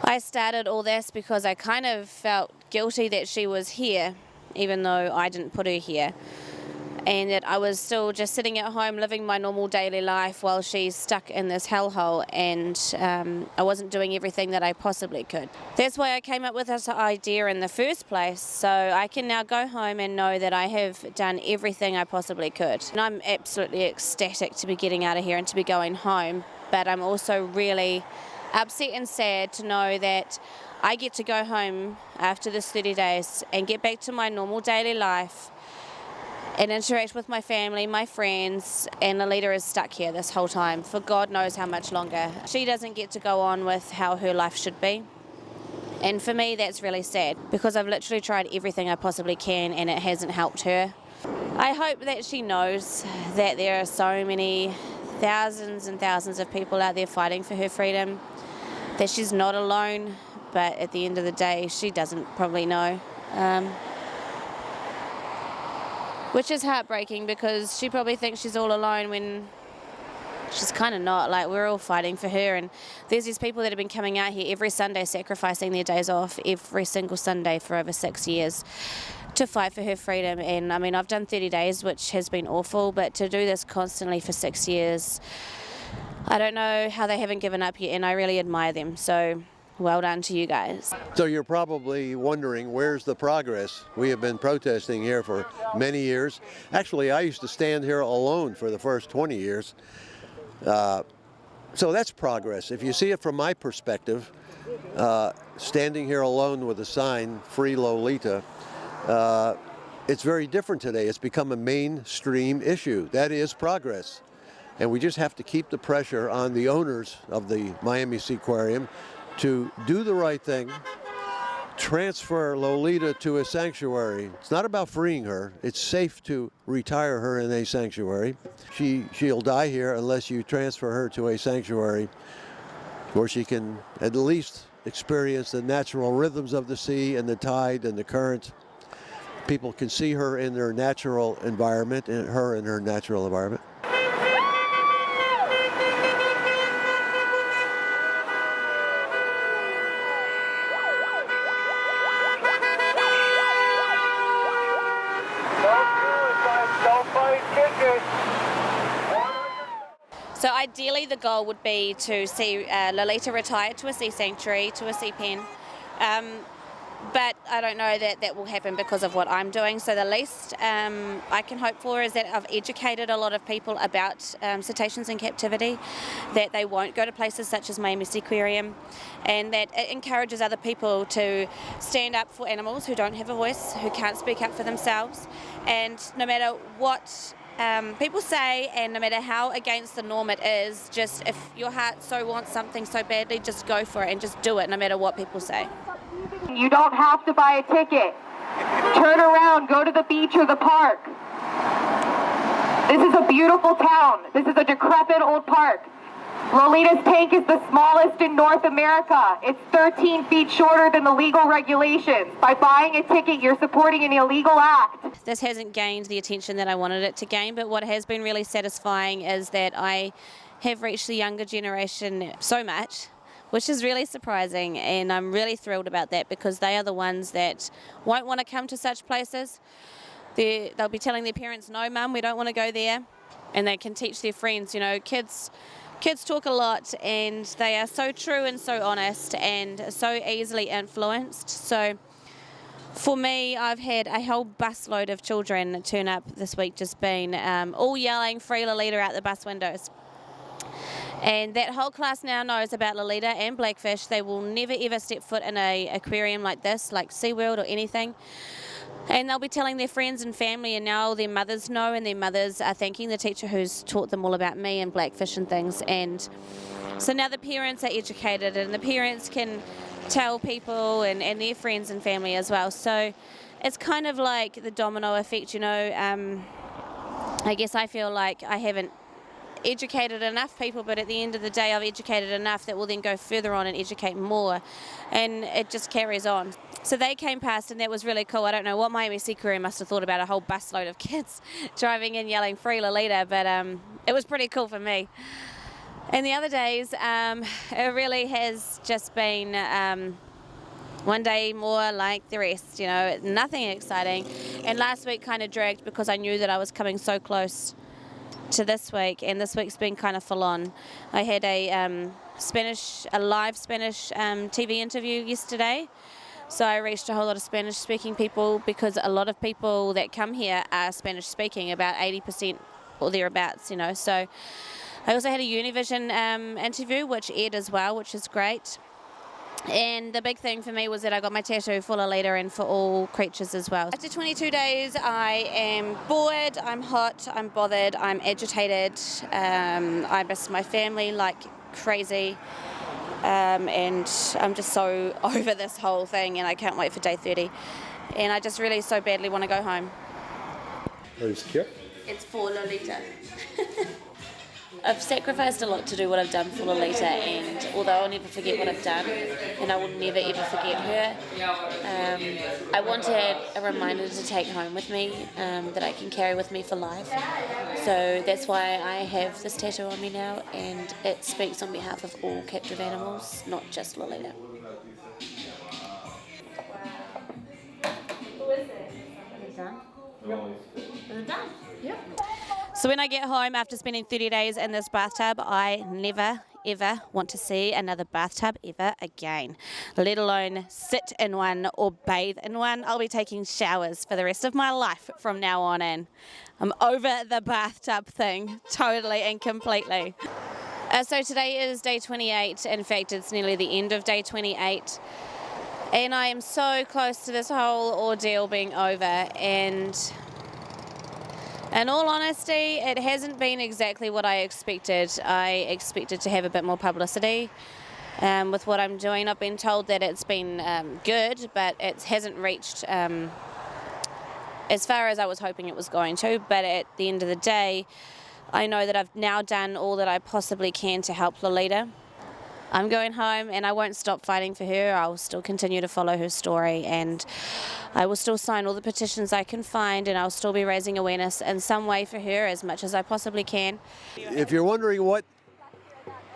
I started all this because I kind of felt guilty that she was here, even though I didn't put her here. And that I was still just sitting at home living my normal daily life while she's stuck in this hellhole, and I wasn't doing everything that I possibly could. That's why I came up with this idea in the first place, so I can now go home and know that I have done everything I possibly could. And I'm absolutely ecstatic to be getting out of here and to be going home, but I'm also really upset and sad to know that I get to go home after this 30 days and get back to my normal daily life and interact with my family, my friends, and Lolita is stuck here this whole time for God knows how much longer. She doesn't get to go on with how her life should be. And for me, that's really sad because I've literally tried everything I possibly can and it hasn't helped her. I hope that she knows that there are so many thousands and thousands of people out there fighting for her freedom, that she's not alone, but at the end of the day, she doesn't probably know. Which is heartbreaking because she probably thinks she's all alone when she's kind of not. Like, we're all fighting for her, and there's these people that have been coming out here every Sunday, sacrificing their days off every single Sunday for over 6 years to fight for her freedom. And I mean, I've done 30 days, which has been awful, but to do this constantly for 6 years, I don't know how they haven't given up yet, and I really admire them. So well done to you guys. So you're probably wondering, where's the progress? We have been protesting here for many years. Actually, I used to stand here alone for the first 20 years. So that's progress. If you see it from my perspective, standing here alone with a sign, Free Lolita, it's very different today. It's become a mainstream issue. That is progress. And we just have to keep the pressure on the owners of the Miami Seaquarium to do the right thing, transfer Lolita to a sanctuary. It's not about freeing her. It's safe to retire her in a sanctuary. She'll die here unless you transfer her to a sanctuary where she can at least experience the natural rhythms of the sea and the tide and the current. People can see her in their natural environment, and her in her natural environment. So ideally the goal would be to see Lolita retire to a sea sanctuary, to a sea pen. But I don't know that that will happen because of what I'm doing. So the least I can hope for is that I've educated a lot of people about cetaceans in captivity, that they won't go to places such as Miami Seaquarium, and that it encourages other people to stand up for animals who don't have a voice, who can't speak up for themselves. And no matter what people say, and no matter how against the norm it is, just if your heart so wants something so badly, just go for it and just do it no matter what people say. You don't have to buy a ticket. Turn around, go to the beach or the park. This is a beautiful town. This is a decrepit old park. Lolita's tank is the smallest in North America. It's 13 feet shorter than the legal regulations. By buying a ticket, you're supporting an illegal act. This hasn't gained the attention that I wanted it to gain, but what has been really satisfying is that I have reached the younger generation so much, which is really surprising, and I'm really thrilled about that because they are the ones that won't want to come to such places. They'll be telling their parents, no mum, we don't want to go there, and they can teach their friends. You know, kids talk a lot, and they are so true and so honest and so easily influenced. So for me, I've had a whole busload of children turn up this week, just been all yelling Free Lolita out the bus windows. And that whole class now knows about Lolita and Blackfish. They will never ever step foot in an aquarium like this, like SeaWorld or anything. And they'll be telling their friends and family, and now their mothers know, and their mothers are thanking the teacher who's taught them all about me and Blackfish and things. And so now the parents are educated, and the parents can tell people and their friends and family as well. So it's kind of like the domino effect, you know. I guess I feel like I haven't educated enough people, but at the end of the day I've educated enough that will then go further on and educate more, and it just carries on. So they came past, and that was really cool. I don't know what Miami Seaquarium must have thought about a whole busload of kids driving in yelling Free Lolita, but it was pretty cool for me. And the other days, it really has just been one day more like the rest, you know, nothing exciting. And last week kind of dragged because I knew that I was coming so close to this week, and this week's been kind of full on. I had a live Spanish TV interview yesterday, so I reached a whole lot of Spanish speaking people because a lot of people that come here are Spanish speaking, about 80% or thereabouts, you know. So I also had a Univision interview which aired as well, which is great. And the big thing for me was that I got my tattoo for Lolita and for all creatures as well. After 22 days, I am bored, I'm hot, I'm bothered, I'm agitated, I miss my family like crazy, and I'm just so over this whole thing, and I can't wait for day 30. And I just really so badly want to go home. Are you scared? It's for Lolita. I've sacrificed a lot to do what I've done for Lolita, and although I'll never forget what I've done, and I will never ever forget her, I wanted a reminder to take home with me, that I can carry with me for life. So that's why I have this tattoo on me now, and it speaks on behalf of all captive animals, not just Lolita. Is it done? Yep. So when I get home after spending 30 days in this bathtub, I never, ever want to see another bathtub ever again, let alone sit in one or bathe in one. I'll be taking showers for the rest of my life from now on in. I'm over the bathtub thing, totally and completely. So today is day 28. In fact, it's nearly the end of day 28. And I am so close to this whole ordeal being over, and in all honesty, it hasn't been exactly what I expected. I expected to have a bit more publicity with what I'm doing. I've been told that it's been good, but it hasn't reached as far as I was hoping it was going to. But at the end of the day, I know that I've now done all that I possibly can to help Lolita. I'm going home, and I won't stop fighting for her. I'll still continue to follow her story, and I will still sign all the petitions I can find, and I'll still be raising awareness in some way for her as much as I possibly can. If you're wondering what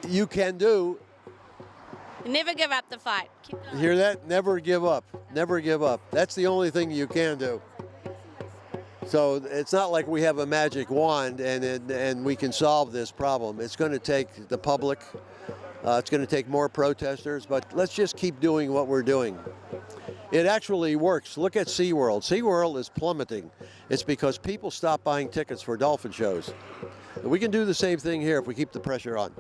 you can do, Never give up the fight. Keep going. hear that? Never give up. Never give up. That's the only thing you can do. So it's not like we have a magic wand and we can solve this problem. It's going to take the public. It's going to take more protesters, but let's just keep doing what we're doing. It actually works. Look at SeaWorld. SeaWorld is plummeting. It's because people stop buying tickets for dolphin shows. We can do the same thing here if we keep the pressure on.